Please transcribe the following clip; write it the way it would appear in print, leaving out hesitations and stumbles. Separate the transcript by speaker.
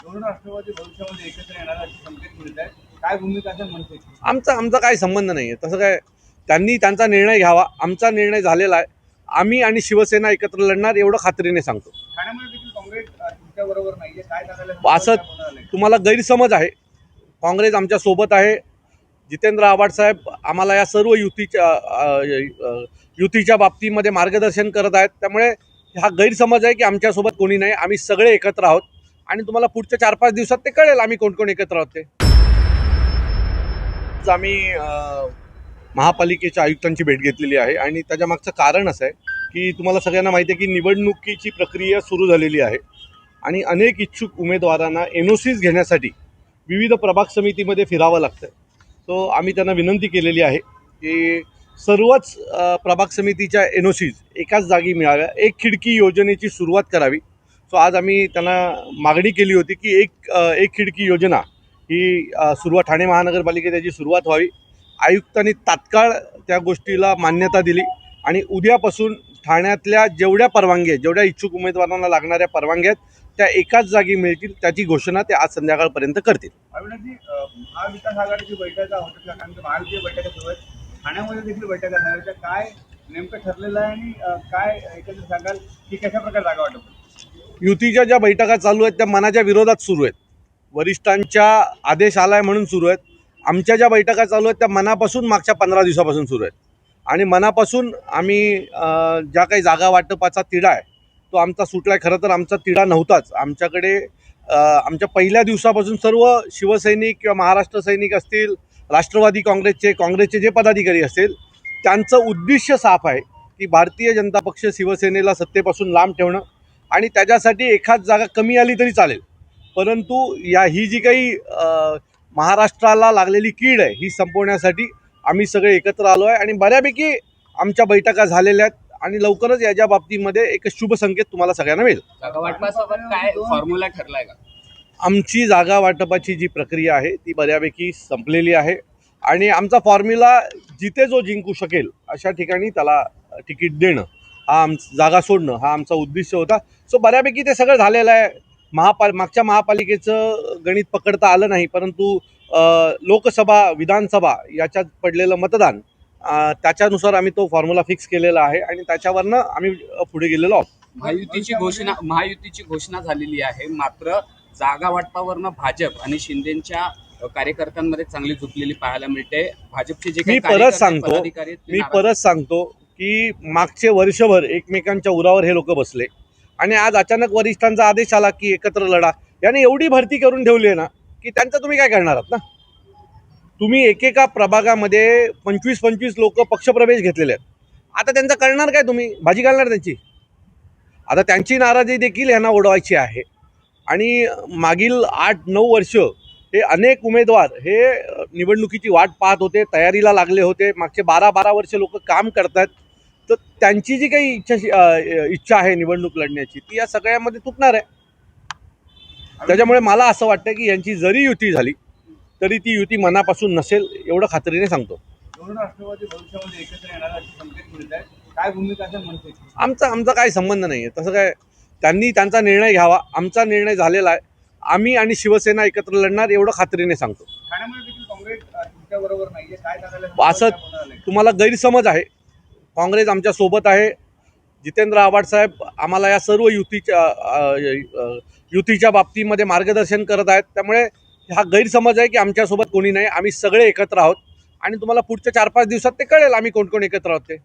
Speaker 1: दोन राष्ट्रवादी भविष्यामध्ये एकत्र येणार असे संकेत मिळत आहेत. काय भूमिका असेल मनसेची?
Speaker 2: आमचा काही संबंध नाहीये. तसं काय त्यांनी त्यांचा निर्णय घ्यावा. आमचा निर्णय झालेला आहे. आम्ही आणि शिवसेना एकत्र लढणार एवढं खात्रीने सांगतो.
Speaker 1: ठाण्यामध्ये देखील काँग्रेस तुमच्या बरोबर नाहीये, काय सांगायला?
Speaker 2: असं तुम्हाला गैरसमज आहे. काँग्रेस आमच्या सोबत आहे. जितेंद्र आव्हाड साहेब आम्हाला या सर्व युतीच्या बाबतीमध्ये मार्गदर्शन करत आहेत. त्यामुळे हा गैरसमज आहे की आमच्यासोबत कोणी नाही. आम्ही सगळे एकत्र आहोत आणि तुम्हाला पुढच्या 4-5 दिवसात ते कळेल आम्ही कोण कोण एकत्र आहोत ते. आम्ही महापालिकेच्या आयुक्तांची भेट घेतलेली आहे आणि त्याच्या मागचं कारण असं आहे की तुम्हाला सगळ्यांना माहिती आहे की निवडणुकीची प्रक्रिया सुरू झालेली आहे आणि अनेक इच्छुक उमेदवारांना NOCs घेण्यासाठी विविध प्रभाग समितीमध्ये फिरावं लागतं. सो आम्ही त्यांना विनंती केलेली आहे की सर्वच प्रभाग समितीच्या NOCs एकाच जागी मिळाव्या. एक खिडकी योजनेची सुरुवात करावी. सो आज आम्ही त्यांना मागणी केली होती की एक खिडकी योजना ही सुरुवात ठाणे महानगरपालिकेत त्याची सुरुवात व्हावी. आयुक्तांनी तात्काळ त्या गोष्टीला मान्यता दिली आणि उद्यापासून ठाण्यातल्या जेवढ्या परवानग्या आहेत, जेवढ्या इच्छुक उमेदवारांना लागणाऱ्या परवानग्या आहेत त्या एकाच जागी मिळतील. त्याची घोषणा ते आज संध्याकाळपर्यंत करतील.
Speaker 1: अविनाशजी, महाविकास आघाडीची बैठका होत कारण महायुतीच्या बैठका सुरू आहेत. ठाण्यामध्ये देखील बैठका झाल्या. काय नेमकं ठरलेलं आहे आणि काय एकंदरीत सांगाल की कशा प्रकारे जागा वाटप?
Speaker 2: युतीच्या ज्या बैठका चालू आहेत त्या मनाच्या विरोधात सुरू आहेत. वरिष्ठांच्या आदेश आलाय म्हणून सुरू आहेत. आमच्या ज्या बैठका चालू आहेत त्या मनापासून मागच्या 15 दिवसापासून सुरू आहेत आणि मनापासून आम्ही ज्या काही जागा वाटपाचा तिढा आहे तो आमचा सुटला आहे. खरं तर आमचा तिढा नव्हताच. आमच्याकडे आमच्या पहिल्या दिवसापासून सर्व शिवसैनिक किंवा महाराष्ट्र सैनिक असतील, राष्ट्रवादी काँग्रेसचे जे पदाधिकारी असतील त्यांचं उद्दिष्ट साफ आहे की भारतीय जनता पक्ष शिवसेनेला सत्तेपासून लांब ठेवणं आणि त्याच्यासाठी एखाद जागा कमी आली तरी चालेल, परंतु ही जी काही महाराष्ट्राला लागलेली कीड आहे ही संपवण्यासाठी आम्ही सगळे एकत्र आलो आहे आणि बऱ्यापैकी आमच्या बैठका झालेल्या आहेत आणि लवकरच याच्या बाबतीमध्ये एक शुभ संकेत तुम्हाला सगळ्यांना मिळेल.
Speaker 3: जागा वाटपासोबत काय फॉर्म्युला ठरलाय का?
Speaker 2: आमची जागा वाटपाची जी प्रक्रिया आहे ती बऱ्यापैकी संपलेली आहे आणि आमचा फॉर्म्युला जिथे जो जिंकू शकेल अशा ठिकाणी त्याला तिकीट देणं हा जागा सोडणं हा आमचा उद्दिष्ट होता. सो बऱ्यापैकी ते सगळं झालेलं आहे. मागच्या महापालिकेचं गणित पकडता आलं नाही, परंतु लोकसभा विधानसभा याच्यात पडलेलं मतदान त्याच्यानुसार आम्ही तो फॉर्म्युला फिक्स केलेला आहे आणि त्याच्यावरनं आम्ही पुढे गेलेलो आहोत.
Speaker 3: महायुतीची घोषणा झालेली आहे, मात्र जागा वाटपावरनं भाजप आणि शिंदेच्या कार्यकर्त्यांमध्ये चांगली झुकलेली पाहायला मिळते. भाजपचे जे
Speaker 2: मी परत सांगतो की मागचे वर्षभर एकमेकांच्या उरावर हे लोक बसले आणि आज अचानक वरिष्ठांचा आदेश आला की एकत्र लढा. याने एवढी भरती करून ठेवली आहे ना की त्यांचं तुम्ही काय करणार आहात ना. तुम्ही एकेका प्रभागामध्ये 25-25 लोक पक्षप्रवेश घेतलेले आहेत. आता त्यांचं करणार काय? तुम्ही भाजी घालणार त्यांची? आता त्यांची नाराजी देखील यांना ओढवायची आहे आणि मागील 8-9 वर्ष हे अनेक उमेदवार हे निवडणुकीची वाट पाहत होते, तयारीला लागले होते. मागचे 12-12 वर्ष लोक काम करतात. तर त्यांची जी काही इच्छा आहे निवडणूक लढण्याची ती या सगळ्यामध्ये तुटणार आहे. त्याच्यामुळे मला असं वाटतं की यांची जरी युती झाली तरी ती युती मनापासून नसेल एवढं खात्रीने सांगतो.
Speaker 1: दोन राष्ट्रवादी भविष्यामध्ये एकत्र येणार असे संकेत मिळत आहेत. काय भूमिका असेल मनसेची?
Speaker 2: आमचा काही संबंध नाहीये. तसं काय त्यांनी त्यांचा निर्णय घ्यावा. आमचा निर्णय झालेला आहे. आम्ही आणि शिवसेना एकत्र लढणार एवढं खात्रीने सांगतो.
Speaker 1: ठाण्यामध्ये देखील काँग्रेस तुमच्या बरोबर नाहीये, काय सांगायला?
Speaker 2: असं तुम्हाला गैरसमज आहे. काँग्रेस आमच्या सोबत आहे. जितेंद्र आव्हाड साहेब आम्हाला या सर्व युतीच्या बाबतीमध्ये मार्गदर्शन करत आहेत. त्यामुळे हा गैरसमज आहे की आमच्यासोबत कोणी नाही. आम्ही सगळे एकत्र आहोत आणि तुम्हाला पुढच्या 4-5 दिवसात ते कळेल आम्ही कोण कोण एकत्र आहोत ते.